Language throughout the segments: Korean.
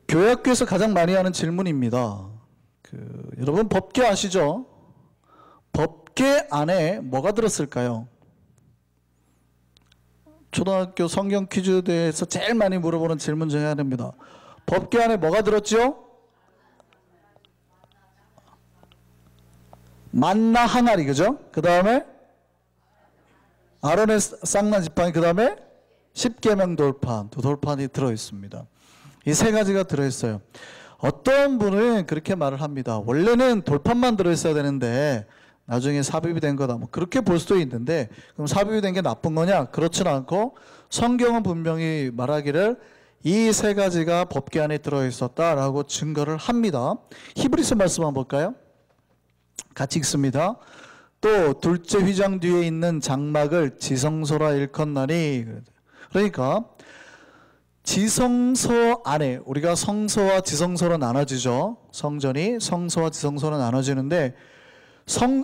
교회 학교에서 가장 많이 하는 질문입니다. 여러분 법궤 아시죠? 법궤 안에 뭐가 들었을까요? 초등학교 성경 퀴즈 대회에서 제일 많이 물어보는 질문 중에 하나입니다. 법궤 안에 뭐가 들었죠? 만나 항아리, 그죠? 그 다음에 아론의 쌍난 지팡이, 그 다음에 십계명 돌판, 두 돌판이 들어있습니다. 이 세 가지가 들어있어요. 어떤 분은 그렇게 말을 합니다. 원래는 돌판만 들어있어야 되는데 나중에 삽입이 된 거다, 뭐 그렇게 볼 수도 있는데, 그럼 삽입이 된 게 나쁜 거냐? 그렇지는 않고 성경은 분명히 말하기를 이 세 가지가 법궤 안에 들어있었다라고 증거를 합니다. 히브리서 말씀 한번 볼까요? 같이 읽습니다. 또 둘째 휘장 뒤에 있는 장막을 지성소라 일컫나니. 그러니까 지성소 안에, 우리가 성소와 지성소로 나눠지죠. 성전이 성소와 지성소로 나눠지는데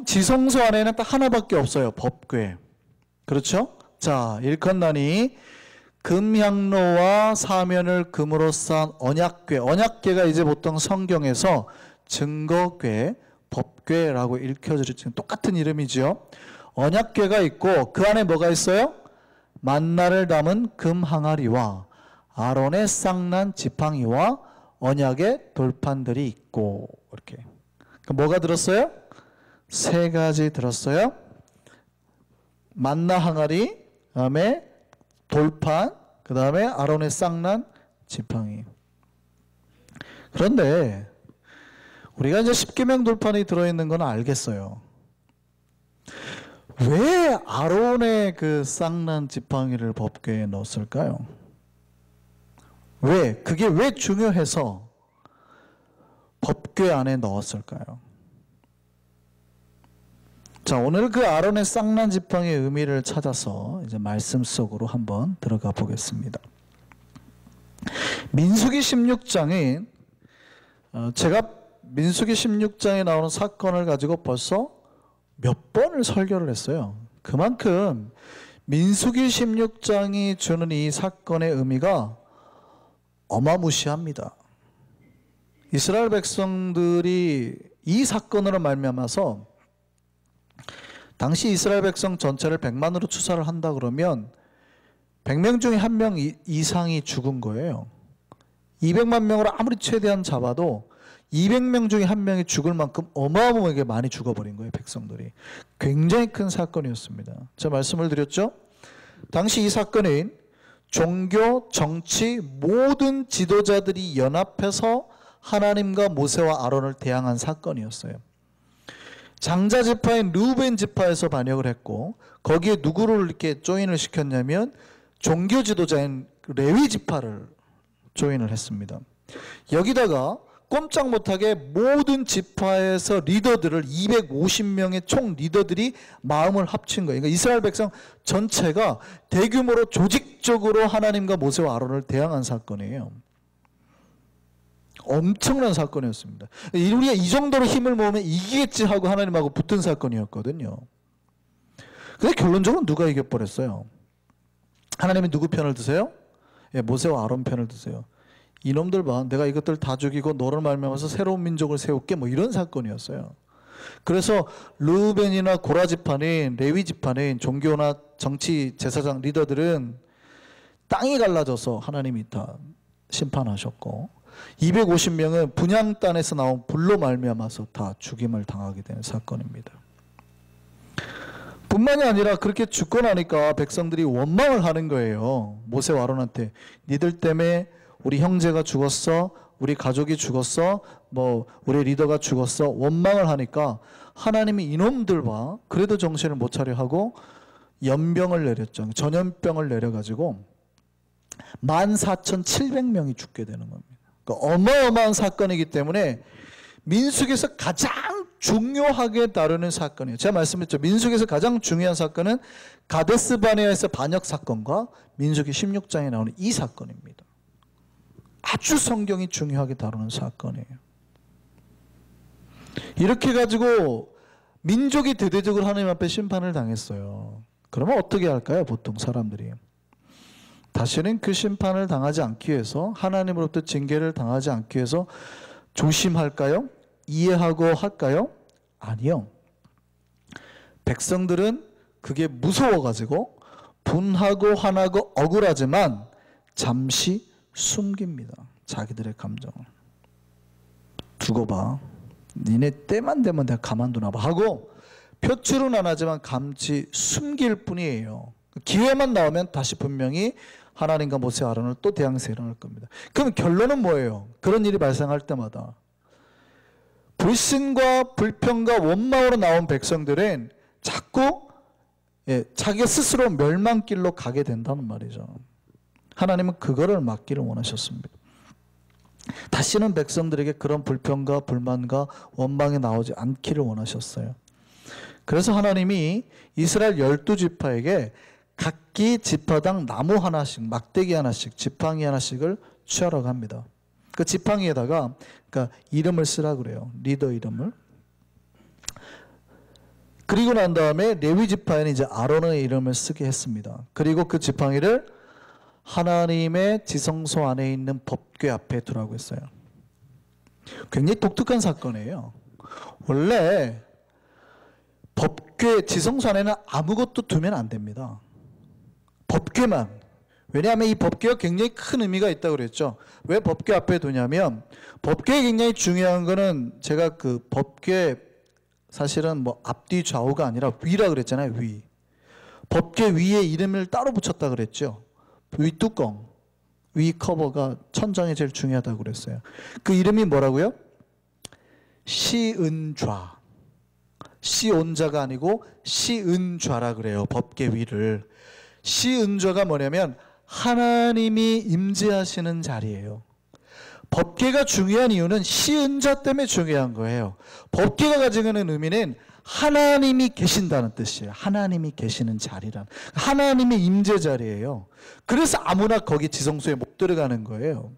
지성소 안에는 딱 하나밖에 없어요. 법궤. 그렇죠? 자, 일컫나니 금향로와 사면을 금으로 쌓은 언약궤. 언약궤가 이제 보통 성경에서 증거궤, 법궤라고 읽혀지는 똑같은 이름이죠. 언약궤가 있고 그 안에 뭐가 있어요? 만나를 담은 금 항아리와 아론의 쌍난 지팡이와 언약의 돌판들이 있고, 이렇게. 뭐가 들었어요? 세 가지 들었어요. 만나 항아리, 그 다음에 돌판, 그 다음에 아론의 쌍난 지팡이. 그런데 우리가 이제 십계명 돌판이 들어있는 건 알겠어요. 왜 아론의 그 쌍난 지팡이를 법궤에 넣었을까요? 왜? 그게 왜 중요해서 법궤 안에 넣었을까요? 자, 오늘 그 아론의 쌍난 지팡이의 의미를 찾아서 이제 말씀 속으로 한번 들어가 보겠습니다. 민수기 16장인 제가 민수기 16장에 나오는 사건을 가지고 벌써 몇 번을 설교를 했어요. 그만큼 민수기 16장이 주는 이 사건의 의미가 어마무시합니다. 이스라엘 백성들이 이 사건으로 말미암아서 당시 이스라엘 백성 전체를 100만으로 추산을 한다 그러면 100명 중에 1명 이상이 죽은 거예요. 200만 명으로 아무리 최대한 잡아도 200명 중에 1명이 죽을 만큼 어마어마하게 많이 죽어버린 거예요. 백성들이. 굉장히 큰 사건이었습니다. 제가 말씀을 드렸죠. 당시 이 사건은 종교, 정치 모든 지도자들이 연합해서 하나님과 모세와 아론을 대항한 사건이었어요. 장자 지파인 르우벤 지파에서 반역을 했고, 거기에 누구를 이렇게 조인을 시켰냐면 종교 지도자인 레위 지파를 조인을 했습니다. 여기다가 꼼짝 못하게 모든 지파에서 리더들을 250명의 총 리더들이 마음을 합친 거예요. 그러니까 이스라엘 백성 전체가 대규모로 조직적으로 하나님과 모세와 아론을 대항한 사건이에요. 엄청난 사건이었습니다. 우리가 이 정도로 힘을 모으면 이기겠지 하고 하나님하고 붙은 사건이었거든요. 근데 결론적으로 누가 이겨버렸어요? 하나님이 누구 편을 드세요? 예, 모세와 아론 편을 드세요. 이놈들 봐, 내가 이것들 다 죽이고 너를 말미암아서 새로운 민족을 세울게, 뭐 이런 사건이었어요. 그래서 르우벤이나 고라 지파는, 레위 지파는, 종교나 정치 제사장 리더들은 땅이 갈라져서 하나님이 다 심판하셨고, 250명은 분향 땅에서 나온 불로 말미암아서 다 죽임을 당하게 되는 사건입니다. 뿐만이 아니라 그렇게 죽고 나니까 백성들이 원망을 하는 거예요. 모세와 아론한테. 니들 때문에 우리 형제가 죽었어, 우리 가족이 죽었어, 뭐 우리 리더가 죽었어, 원망을 하니까 하나님이 이놈들 봐, 그래도 정신을 못 차려 하고 연병을 내렸죠. 전염병을 내려가지고 14,700명이 죽게 되는 겁니다. 그러니까 어마어마한 사건이기 때문에 민수기에서 가장 중요하게 다루는 사건이에요. 제가 말씀드렸죠. 민수기에서 가장 중요한 사건은 가데스 바네아에서 반역 사건과 민수기 16장에 나오는 이 사건입니다. 아주 성경이 중요하게 다루는 사건이에요. 이렇게 가지고 민족이 대대적으로 하나님 앞에 심판을 당했어요. 그러면 어떻게 할까요? 보통 사람들이. 다시는 그 심판을 당하지 않기 위해서, 하나님으로부터 징계를 당하지 않기 위해서 조심할까요? 이해하고 할까요? 아니요. 백성들은 그게 무서워가지고 분하고 화나고 억울하지만 잠시 숨깁니다. 자기들의 감정을. 두고 봐. 니네 때만 되면 내가 가만두나 봐 하고 표출은 안 하지만 감지 숨길 뿐이에요. 기회만 나오면 다시 분명히 하나님과 모세 아론을 또 대항세 일어날 겁니다. 그럼 결론은 뭐예요? 그런 일이 발생할 때마다 불신과 불평과 원망으로 나온 백성들은 자꾸 자기 스스로 멸망길로 가게 된다는 말이죠. 하나님은 그거를 막기를 원하셨습니다. 다시는 백성들에게 그런 불평과 불만과 원망이 나오지 않기를 원하셨어요. 그래서 하나님이 이스라엘 12지파에게 각기 지파당 나무 하나씩, 막대기 하나씩, 지팡이 하나씩을 취하라고 합니다. 그 지팡이에다가 그러니까 이름을 쓰라 그래요. 리더 이름을. 그리고 난 다음에 레위 지파에는 이제 아론의 이름을 쓰게 했습니다. 그리고 그 지팡이를 하나님의 지성소 안에 있는 법궤 앞에 두라고 했어요. 굉장히 독특한 사건이에요. 원래 법궤 지성소 안에는 아무것도 두면 안 됩니다. 법궤만. 왜냐하면 이 법궤가 굉장히 큰 의미가 있다고 그랬죠. 왜 법궤 앞에 두냐면 법궤에 굉장히 중요한 거는 제가 그 법궤 사실은 뭐 앞뒤 좌우가 아니라 위라 그랬잖아요. 위. 법궤 위에 이름을 따로 붙였다 그랬죠. 위 뚜껑, 위 커버가 천장에 제일 중요하다고 그랬어요. 그 이름이 뭐라고요? 시은좌. 시온자가 아니고 시은좌라 그래요. 법궤 위를. 시은좌가 뭐냐면 하나님이 임재하시는 자리예요. 법궤가 중요한 이유는 시은좌 때문에 중요한 거예요. 법궤가 가지고 있는 의미는 하나님이 계신다는 뜻이에요. 하나님이 계시는 자리란. 하나님의 임재 자리예요. 그래서 아무나 거기 지성소에 못 들어가는 거예요.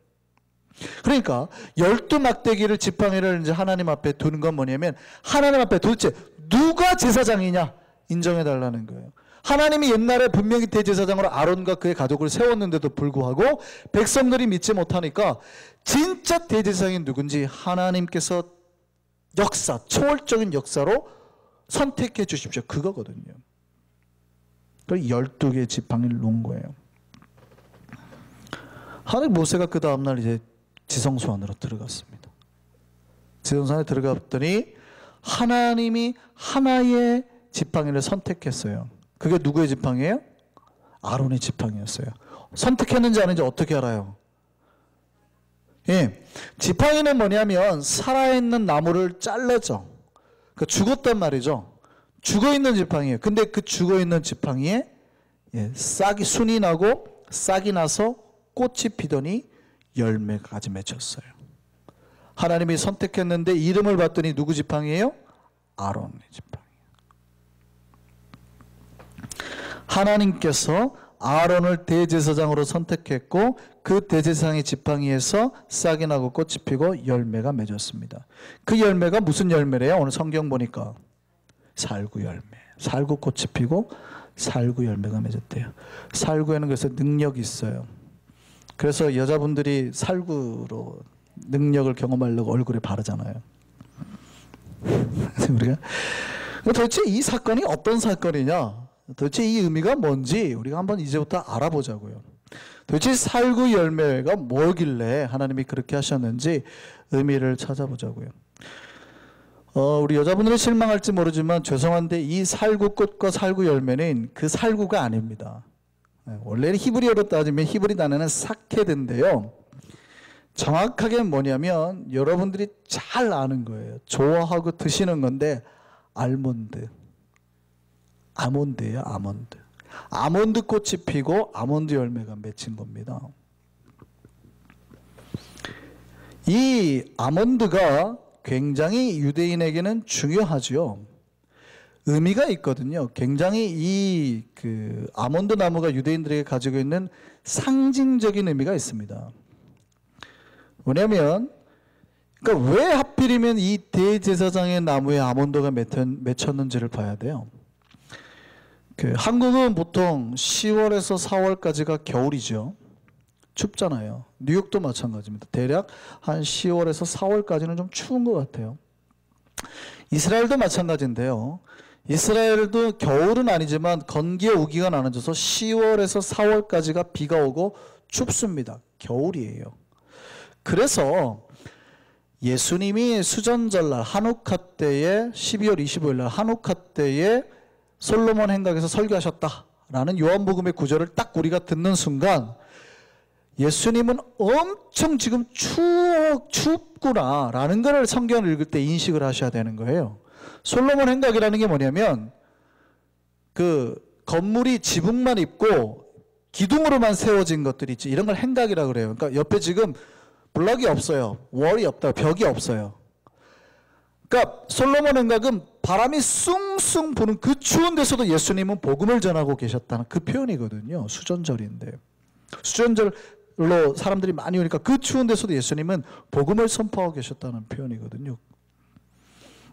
그러니까 12막대기를 지팡이를 이제 하나님 앞에 두는 건 뭐냐면 하나님 앞에 도대체 누가 제사장이냐 인정해 달라는 거예요. 하나님이 옛날에 분명히 대제사장으로 아론과 그의 가족을 세웠는데도 불구하고 백성들이 믿지 못하니까 진짜 대제사장이 누군지 하나님께서 역사, 초월적인 역사로 선택해 주십시오. 그거거든요. 그래서 12개의 지팡이를 놓은 거예요. 하나님 모세가 그 다음날 이제 지성소 안으로 들어갔습니다. 지성소 안에 들어갔더니 하나님이 하나의 지팡이를 선택했어요. 그게 누구의 지팡이에요? 아론의 지팡이였어요. 선택했는지 아닌지 어떻게 알아요? 예, 지팡이는 뭐냐면 살아있는 나무를 잘라죠. 그러니까 죽었단 말이죠. 죽어있는 지팡이에요. 근데 그 죽어있는 지팡이에 싹이 순이 나고 싹이 나서 꽃이 피더니 열매까지 맺혔어요. 하나님이 선택했는데 이름을 봤더니 누구 지팡이에요? 아론의 지팡이. 하나님께서 아론을 대제사장으로 선택했고 그 대제사장의 지팡이에서 싹이 나고 꽃이 피고 열매가 맺었습니다. 그 열매가 무슨 열매래요? 오늘 성경 보니까 살구 열매. 살구 꽃이 피고 살구 열매가 맺었대요. 살구에는 그래서 능력이 있어요. 그래서 여자분들이 살구로 능력을 경험하려고 얼굴에 바르잖아요. 우리가 도대체 이 사건이 어떤 사건이냐? 도대체 이 의미가 뭔지 우리가 한번 이제부터 알아보자고요. 도대체 살구 열매가 뭐길래 하나님이 그렇게 하셨는지 의미를 찾아보자고요. 우리 여자분들은 실망할지 모르지만 죄송한데 이 살구꽃과 살구 열매는 그 살구가 아닙니다. 원래는 히브리어로 따지면 히브리 단어는 사케드인데요. 정확하게 뭐냐면 여러분들이 잘 아는 거예요. 좋아하고 드시는 건데 알몬드. 아몬드예요. 아몬드. 아몬드 꽃이 피고 아몬드 열매가 맺힌 겁니다. 이 아몬드가 굉장히 유대인에게는 중요하죠. 의미가 있거든요. 굉장히 이 아몬드 나무가 유대인들에게 가지고 있는 상징적인 의미가 있습니다. 뭐냐면 그러니까 왜 하필이면 이 대제사장의 나무에 아몬드가 맺혔는지를 봐야 돼요. 한국은 보통 10월에서 4월까지가 겨울이죠. 춥잖아요. 뉴욕도 마찬가지입니다. 대략 한 10월에서 4월까지는 좀 추운 것 같아요. 이스라엘도 마찬가지인데요. 이스라엘도 겨울은 아니지만 건기의 우기가 나눠져서 10월에서 4월까지가 비가 오고 춥습니다. 겨울이에요. 그래서 예수님이 수전절날 하누카 때에 12월 25일 날 하누카 때에 솔로몬 행각에서 설교하셨다라는 요한복음의 구절을 딱 우리가 듣는 순간 예수님은 엄청 지금 춥구나라는 걸 성경을 읽을 때 인식을 하셔야 되는 거예요. 솔로몬 행각이라는 게 뭐냐면 그 건물이 지붕만 있고 기둥으로만 세워진 것들이 있지, 이런 걸 행각이라고 그래요. 그러니까 옆에 지금 블럭이 없어요. 월이 없다. 벽이 없어요. 그러니까 솔로몬 행각은 바람이 숭숭 부는 그 추운 데서도 예수님은 복음을 전하고 계셨다는 그 표현이거든요. 수전절인데. 수전절로 사람들이 많이 오니까 그 추운 데서도 예수님은 복음을 선포하고 계셨다는 표현이거든요.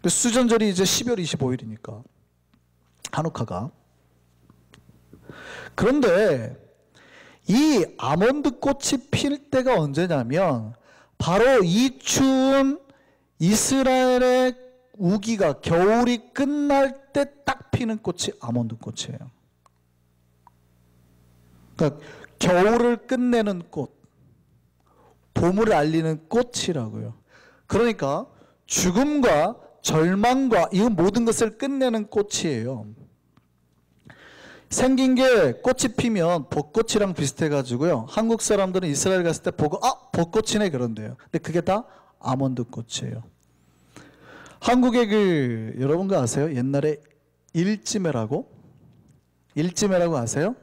수전절이 이제 12월 25일이니까 하누카가. 그런데 이 아몬드 꽃이 필 때가 언제냐면 바로 이 추운 이스라엘의 우기가 겨울이 끝날 때 딱 피는 꽃이 아몬드 꽃이에요. 그러니까 겨울을 끝내는 꽃, 봄을 알리는 꽃이라고요. 그러니까 죽음과 절망과 이 모든 것을 끝내는 꽃이에요. 생긴 게 꽃이 피면 벚꽃이랑 비슷해가지고요. 한국 사람들은 이스라엘 갔을 때 보고 벚꽃이네 그런대요. 근데 그게 다 아몬드 꽃이에요. 한국에 여러분 아세요? 옛날에 일지매라고 아세요?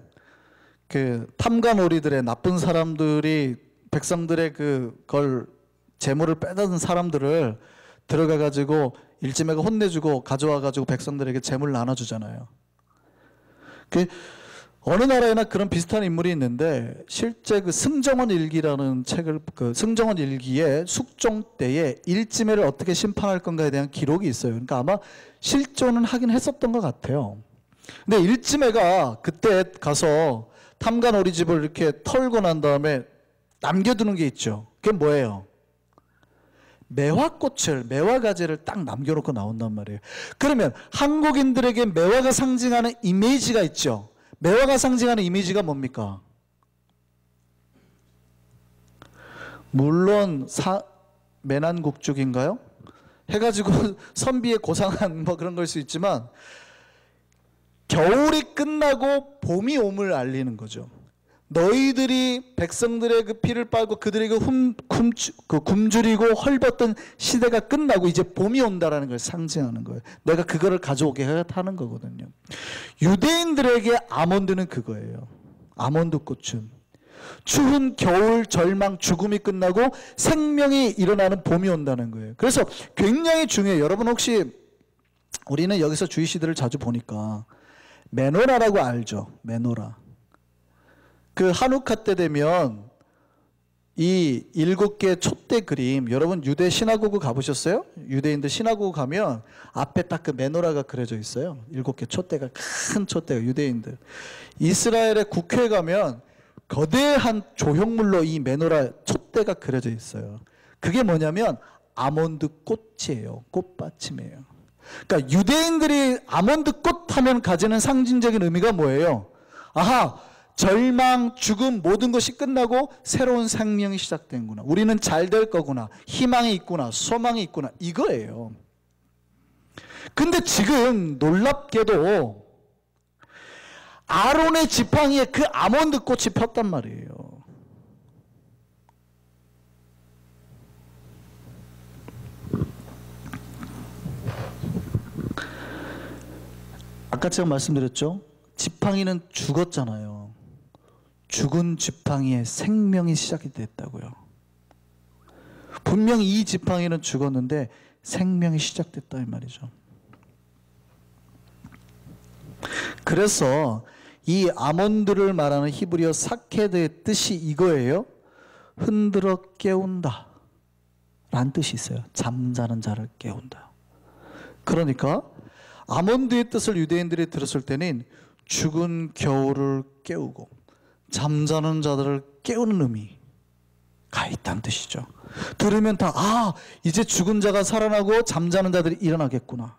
탐관오리들의 나쁜 사람들이 백성들의 그걸 재물을 빼앗은 사람들을 들어가가지고 일지매가 혼내주고 가져와가지고 백성들에게 재물을 나눠주잖아요. 어느 나라에나 그런 비슷한 인물이 있는데 실제 승정원 일기라는 책을 승정원 일기에 숙종 때에 일지매를 어떻게 심판할 건가에 대한 기록이 있어요. 그러니까 아마 실존은 하긴 했었던 것 같아요. 근데 일지매가 그때 가서 탐관 오리집을 이렇게 털고 난 다음에 남겨두는 게 있죠. 그게 뭐예요? 매화꽃을, 매화가지를 딱 남겨놓고 나온단 말이에요. 그러면 한국인들에게 매화가 상징하는 이미지가 있죠. 매화가 상징하는 이미지가 뭡니까? 물론 매난국죽인가요? 해가지고 선비의 고상한 그런 걸 수 있지만 겨울이 끝나고 봄이 옴을 알리는 거죠. 너희들이 백성들의 그 피를 빨고 그들에게 굶주리고 헐벗던 시대가 끝나고 이제 봄이 온다라는 걸 상징하는 거예요. 내가 그거를 가져오게 하는 거거든요. 유대인들에게 아몬드는 그거예요. 아몬드 꽃은 추운 겨울, 절망, 죽음이 끝나고 생명이 일어나는 봄이 온다는 거예요. 그래서 굉장히 중요해요. 여러분 혹시 우리는 여기서 주의 시대를 자주 보니까 메노라라고 알죠? 메노라. 하누카 때 되면 이 7개의 촛대 그림, 여러분 유대 시나고그 가보셨어요? 유대인들 시나고그 가면 앞에 딱 그 메노라가 그려져 있어요. 7개 촛대가, 큰 촛대가. 유대인들 이스라엘의 국회에 가면 거대한 조형물로 이 메노라 촛대가 그려져 있어요. 그게 뭐냐면 아몬드 꽃이에요. 꽃받침이에요. 그러니까 유대인들이 아몬드 꽃 하면 가지는 상징적인 의미가 뭐예요? 절망, 죽음 모든 것이 끝나고 새로운 생명이 시작된구나. 우리는 잘 될 거구나. 희망이 있구나. 소망이 있구나. 이거예요. 근데 지금 놀랍게도 아론의 지팡이에 그 아몬드 꽃이 폈단 말이에요. 아까 제가 말씀드렸죠? 지팡이는 죽었잖아요. 죽은 지팡이에 생명이 시작이 됐다고요. 분명히 이 지팡이는 죽었는데 생명이 시작됐다 이 말이죠. 그래서 이 아몬드를 말하는 히브리어 사케드의 뜻이 이거예요. 흔들어 깨운다 라는 뜻이 있어요. 잠자는 자를 깨운다. 그러니까 아몬드의 뜻을 유대인들이 들었을 때는 죽은 겨울을 깨우고 잠자는 자들을 깨우는 의미가 있다는 뜻이죠. 들으면 다 이제 죽은 자가 살아나고 잠자는 자들이 일어나겠구나.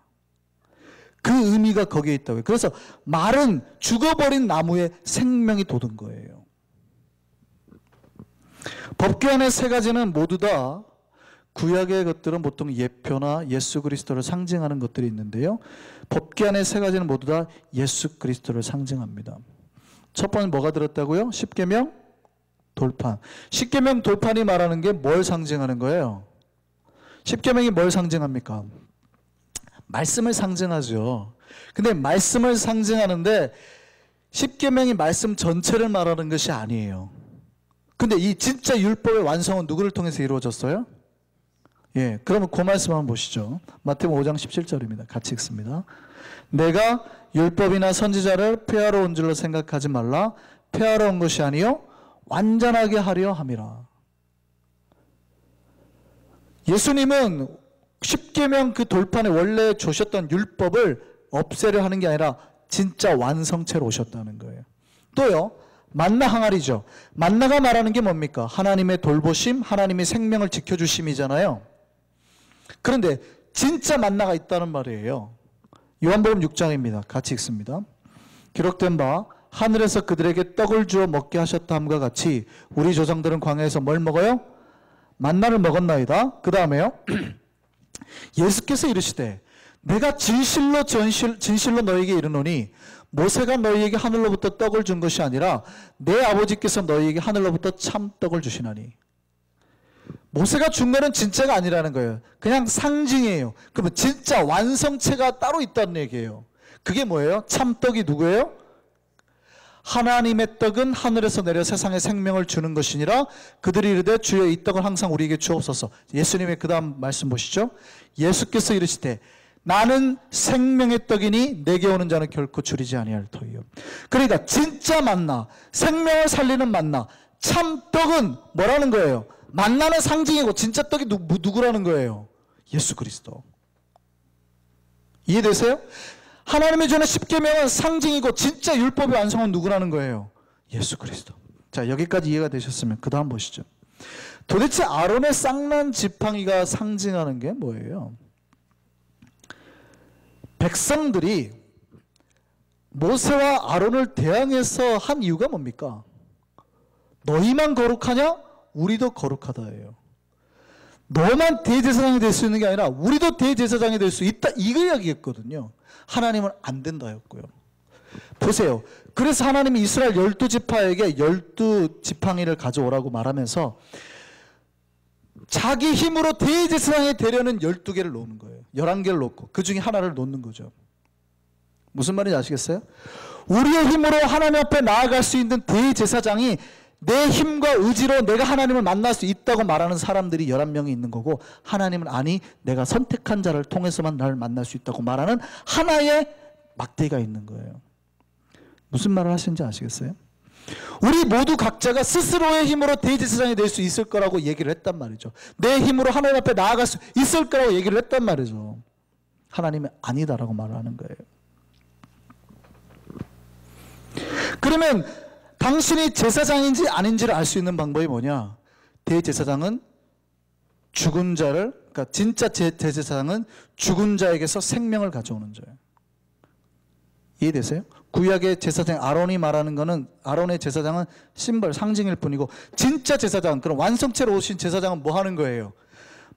그 의미가 거기에 있다고요. 그래서 말은 죽어버린 나무에 생명이 돋은 거예요. 법궤안의 세 가지는 모두 다 구약의 것들은 보통 예표나 예수 그리스도를 상징하는 것들이 있는데요. 법궤안의 세 가지는 모두 다 예수 그리스도를 상징합니다. 첫 번째 뭐가 들었다고요? 십계명 돌판. 십계명 돌판이 말하는 게 뭘 상징하는 거예요? 십계명이 뭘 상징합니까? 말씀을 상징하죠. 근데 말씀을 상징하는데 십계명이 말씀 전체를 말하는 것이 아니에요. 근데 이 진짜 율법의 완성은 누구를 통해서 이루어졌어요? 예, 그러면 그 말씀 한번 보시죠. 마태복음 5장 17절입니다. 같이 읽습니다. 내가 율법이나 선지자를 폐하러 온 줄로 생각하지 말라. 폐하러 온 것이 아니요 완전하게 하려 함이라. 예수님은 십계명 그 돌판에 원래 주셨던 율법을 없애려 하는 게 아니라 진짜 완성체로 오셨다는 거예요. 또요, 만나 항아리죠. 만나가 말하는 게 뭡니까? 하나님의 돌보심, 하나님의 생명을 지켜주심이잖아요. 그런데 진짜 만나가 있다는 말이에요. 요한복음 6장입니다. 같이 읽습니다. 기록된 바 하늘에서 그들에게 떡을 주어 먹게 하셨다 함과 같이 우리 조상들은 광야에서 뭘 먹어요? 만나를 먹었나이다. 그 다음에요. 예수께서 이르시되 내가 진실로 너희에게 이르노니 모세가 너희에게 하늘로부터 떡을 준 것이 아니라 내 아버지께서 너희에게 하늘로부터 참 떡을 주시나니. 모세가 준 거는 진짜가 아니라는 거예요. 그냥 상징이에요. 그러면 진짜 완성체가 따로 있다는 얘기예요. 그게 뭐예요? 참떡이 누구예요? 하나님의 떡은 하늘에서 내려 세상에 생명을 주는 것이니라. 그들이 이르되 주여 이 떡을 항상 우리에게 주옵소서. 예수님의 그 다음 말씀 보시죠. 예수께서 이르시되 나는 생명의 떡이니 내게 오는 자는 결코 줄이지 아니할 터이요. 그러니까 진짜 만나, 생명을 살리는 만나, 참떡은 뭐라는 거예요? 만나는 상징이고 진짜 떡이 누구라는 거예요? 예수 그리스도. 이해되세요? 하나님이 주는 십계명은 상징이고 진짜 율법의 완성은 누구라는 거예요? 예수 그리스도. 자, 여기까지 이해가 되셨으면 그 다음 보시죠. 도대체 아론의 쌍난 지팡이가 상징하는 게 뭐예요? 백성들이 모세와 아론을 대항해서 한 이유가 뭡니까? 너희만 거룩하냐? 우리도 거룩하다예요. 너만 대제사장이 될 수 있는 게 아니라 우리도 대제사장이 될 수 있다, 이거 이야기했거든요. 하나님은 안 된다였고요. 보세요. 그래서 하나님이 이스라엘 12지파에게 12지팡이를 가져오라고 말하면서 자기 힘으로 대제사장이 되려는 12개를 놓는 거예요. 11개를 놓고 그 중에 하나를 놓는 거죠. 무슨 말인지 아시겠어요? 우리의 힘으로 하나님 앞에 나아갈 수 있는 대제사장이 내 힘과 의지로 내가 하나님을 만날 수 있다고 말하는 사람들이 11명이 있는 거고, 하나님은 아니 내가 선택한 자를 통해서만 나를 만날 수 있다고 말하는 하나의 막대기가 있는 거예요. 무슨 말을 하시는지 아시겠어요? 우리 모두 각자가 스스로의 힘으로 대제사장이 될 수 있을 거라고 얘기를 했단 말이죠. 내 힘으로 하나님 앞에 나아갈 수 있을 거라고 얘기를 했단 말이죠. 하나님은 아니다라고 말을 하는 거예요. 그러면 당신이 제사장인지 아닌지를 알 수 있는 방법이 뭐냐? 대제사장은 죽은 자를, 그러니까 진짜 대제사장은 죽은 자에게서 생명을 가져오는 자예요. 이해되세요? 구약의 제사장 아론이 말하는 거는, 아론의 제사장은 심벌, 상징일 뿐이고, 진짜 제사장, 그럼 완성체로 오신 제사장은 뭐 하는 거예요?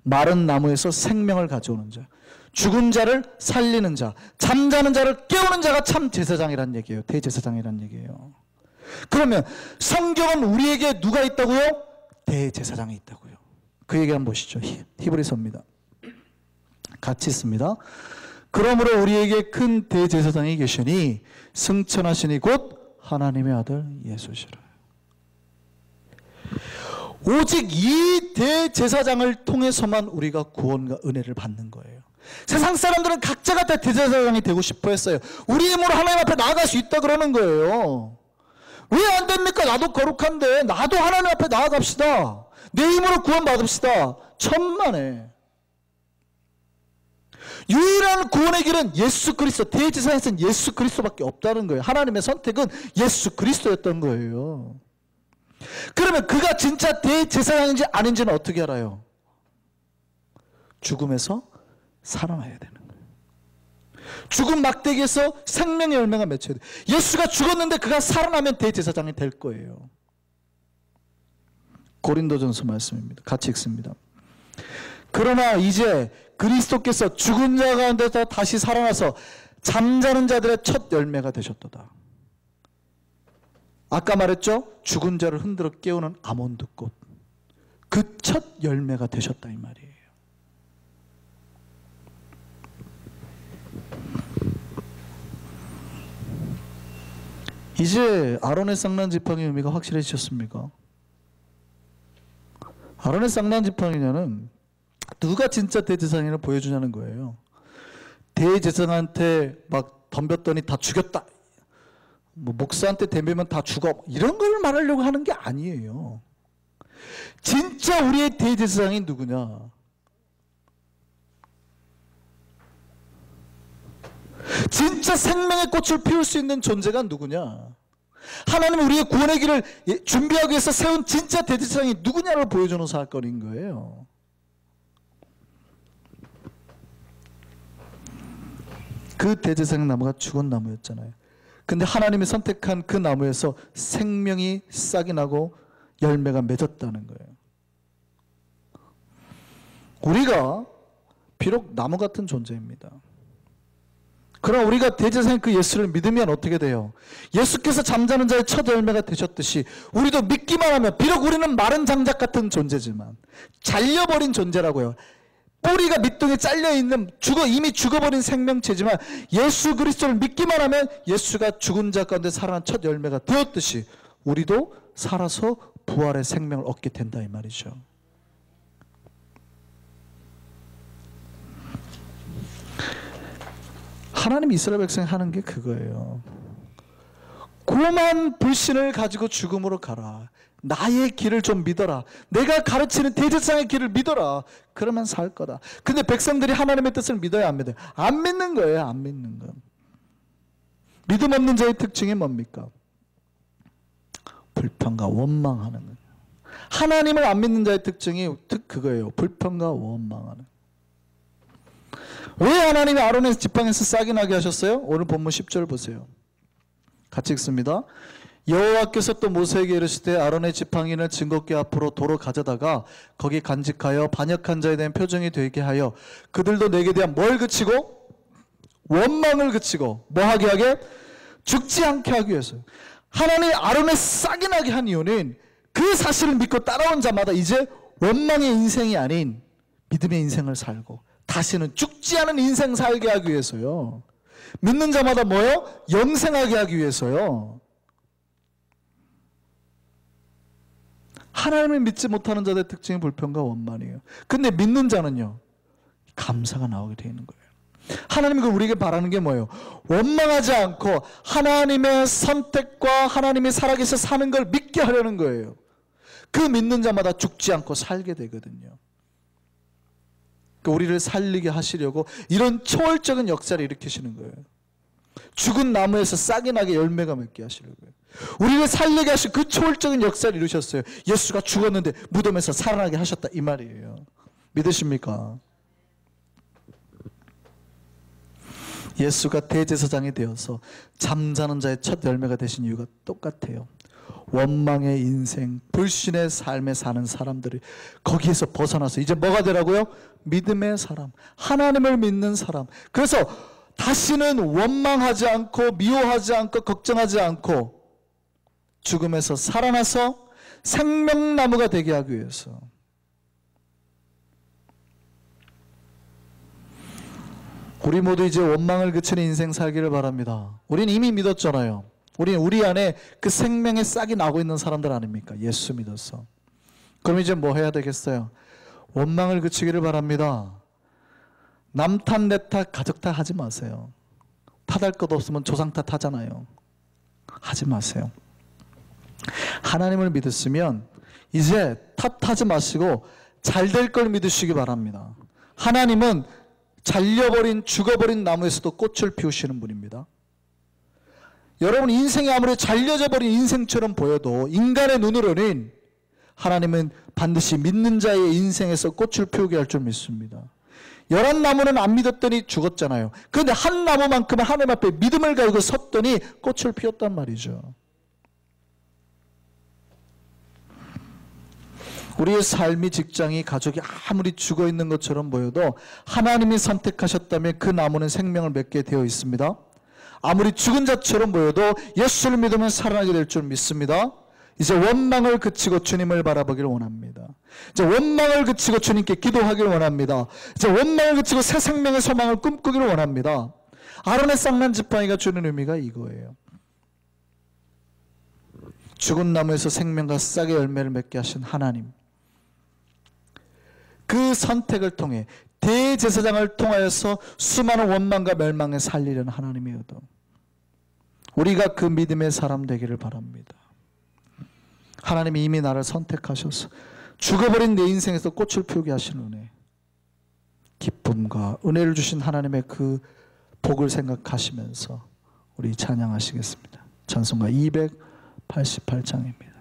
마른 나무에서 생명을 가져오는 자, 죽은 자를 살리는 자, 잠자는 자를 깨우는 자가 참 제사장이란 얘기예요. 대제사장이란 얘기예요. 그러면 성경은 우리에게 누가 있다고요? 대제사장이 있다고요. 그 얘기 한번 보시죠. 히브리서입니다. 같이 있습니다. 그러므로 우리에게 큰 대제사장이 계시니 승천하시니 곧 하나님의 아들 예수시라. 오직 이 대제사장을 통해서만 우리가 구원과 은혜를 받는 거예요. 세상 사람들은 각자가 다 대제사장이 되고 싶어 했어요. 우리 힘으로 하나님 앞에 나아갈 수 있다 그러는 거예요. 왜 안 됩니까? 나도 거룩한데 나도 하나님 앞에 나아갑시다. 내 힘으로 구원 받읍시다. 천만에. 유일한 구원의 길은 예수 그리스도, 대제사장에서는 예수 그리스도밖에 없다는 거예요. 하나님의 선택은 예수 그리스도였던 거예요. 그러면 그가 진짜 대제사장인지 아닌지는 어떻게 알아요? 죽음에서 살아나야 되는 거예요. 죽음 막대기에서 생명의 열매가 맺혀야 돼요. 예수가 죽었는데 그가 살아나면 대제사장이 될 거예요. 고린도전서 말씀입니다. 같이 읽습니다. 그러나 이제 그리스도께서 죽은 자 가운데서 다시 살아나서 잠자는 자들의 첫 열매가 되셨도다. 아까 말했죠? 죽은 자를 흔들어 깨우는 아몬드 꽃. 그 첫 열매가 되셨다 이 말이에요. 이제 아론의 쌍난 지팡이의 의미가 확실해지셨습니까? 아론의 쌍난 지팡이냐는 누가 진짜 대제사장을 보여주냐는 거예요. 대제사장한테 막 덤볐더니 다 죽였다. 뭐 목사한테 덤비면 다 죽어. 이런 걸 말하려고 하는 게 아니에요. 진짜 우리의 대제사장이 누구냐? 진짜 생명의 꽃을 피울 수 있는 존재가 누구냐? 하나님은 우리의 구원의 길을 준비하기 위해서 세운 진짜 대제사장이 누구냐를 보여주는 사건인 거예요. 그 대제사장 나무가 죽은 나무였잖아요. 근데 하나님이 선택한 그 나무에서 생명이 싹이 나고 열매가 맺었다는 거예요. 우리가 비록 나무 같은 존재입니다. 그러나 우리가 대제사장 그 예수를 믿으면 어떻게 돼요? 예수께서 잠자는 자의 첫 열매가 되셨듯이 우리도 믿기만 하면, 비록 우리는 마른 장작 같은 존재지만, 잘려버린 존재라고요. 뿌리가 밑둥에 잘려있는 이미 죽어버린 생명체지만 예수 그리스도를 믿기만 하면 예수가 죽은 자 가운데 살아난 첫 열매가 되었듯이 우리도 살아서 부활의 생명을 얻게 된다 이 말이죠. 하나님이 이스라엘 백성이 하는 게 그거예요. 고만 불신을 가지고 죽음으로 가라. 나의 길을 좀 믿어라. 내가 가르치는 대제사장의 길을 믿어라. 그러면 살 거다. 근데 백성들이 하나님의 뜻을 믿어야 안 믿어요? 안 믿는 거예요. 안 믿는 거. 믿음 없는 자의 특징이 뭡니까? 불평과 원망하는 거예요. 하나님을 안 믿는 자의 특징이 그거예요. 불평과 원망하는. 왜 하나님이 아론의 지팡이에서 싹이 나게 하셨어요? 오늘 본문 10절 보세요. 같이 읽습니다. 여호와께서 또 모세에게 이르시되 아론의 지팡이를 증거궤 앞으로 도로 가져다가 거기 간직하여 반역한 자에 대한 표징이 되게 하여 그들도 내게 대한 뭘 그치고? 원망을 그치고 뭐 하게 하게? 죽지 않게 하기 위해서. 하나님이 아론의 싹이 나게 한 이유는 그 사실을 믿고 따라온 자마다 이제 원망의 인생이 아닌 믿음의 인생을 살고 다시는 죽지 않은 인생 살게 하기 위해서요. 믿는 자마다 뭐요? 영생하게 하기 위해서요. 하나님을 믿지 못하는 자들의 특징이 불평과 원망이에요. 근데 믿는 자는요, 감사가 나오게 되는 거예요. 하나님이 우리에게 바라는 게 뭐예요? 원망하지 않고 하나님의 선택과 하나님이 살아계셔 사는 걸 믿게 하려는 거예요. 그 믿는 자마다 죽지 않고 살게 되거든요. 우리를 살리게 하시려고 이런 초월적인 역사를 일으키시는 거예요. 죽은 나무에서 싹이 나게 열매가 맺게 하시려고요. 우리를 살리게 하신 그 초월적인 역사를 이루셨어요. 예수가 죽었는데 무덤에서 살아나게 하셨다 이 말이에요. 믿으십니까? 예수가 대제사장이 되어서 잠자는 자의 첫 열매가 되신 이유가 똑같아요. 원망의 인생, 불신의 삶에 사는 사람들이 거기에서 벗어나서 이제 뭐가 되라고요? 믿음의 사람, 하나님을 믿는 사람. 그래서 다시는 원망하지 않고 미워하지 않고 걱정하지 않고 죽음에서 살아나서 생명나무가 되게 하기 위해서. 우리 모두 이제 원망을 그치는 인생 살기를 바랍니다. 우린 이미 믿었잖아요. 우리 안에 그 생명의 싹이 나고 있는 사람들 아닙니까? 예수 믿었어. 그럼 이제 뭐 해야 되겠어요? 원망을 그치기를 바랍니다. 남 탓, 내 탓, 가족 탓 하지 마세요. 탓할 것 없으면 조상 탓 하잖아요. 하지 마세요. 하나님을 믿으시면 이제 탓하지 마시고 잘 될 걸 믿으시기 바랍니다. 하나님은 잘려버린 죽어버린 나무에서도 꽃을 피우시는 분입니다. 여러분, 인생이 아무리 잘려져 버린 인생처럼 보여도 인간의 눈으로는 하나님은 반드시 믿는 자의 인생에서 꽃을 피우게 할 줄 믿습니다. 11나무는 안 믿었더니 죽었잖아요. 그런데 한 나무만큼은 하나님 앞에 믿음을 가지고 섰더니 꽃을 피웠단 말이죠. 우리의 삶이, 직장이, 가족이 아무리 죽어있는 것처럼 보여도 하나님이 선택하셨다면 그 나무는 생명을 맺게 되어 있습니다. 아무리 죽은 자처럼 보여도 예수를 믿으면 살아나게 될 줄 믿습니다. 이제 원망을 그치고 주님을 바라보기를 원합니다. 이제 원망을 그치고 주님께 기도하기를 원합니다. 이제 원망을 그치고 새 생명의 소망을 꿈꾸기를 원합니다. 아론의 쌍난 지팡이가 주는 의미가 이거예요. 죽은 나무에서 생명과 싹의 열매를 맺게 하신 하나님, 그 선택을 통해 대제사장을 통하여서 수많은 원망과 멸망에 살리려는 하나님의 의도, 우리가 그 믿음의 사람 되기를 바랍니다. 하나님이 이미 나를 선택하셔서 죽어버린 내 인생에서 꽃을 피우게 하신 은혜, 기쁨과 은혜를 주신 하나님의 그 복을 생각하시면서 우리 찬양하시겠습니다. 찬송가 288장입니다.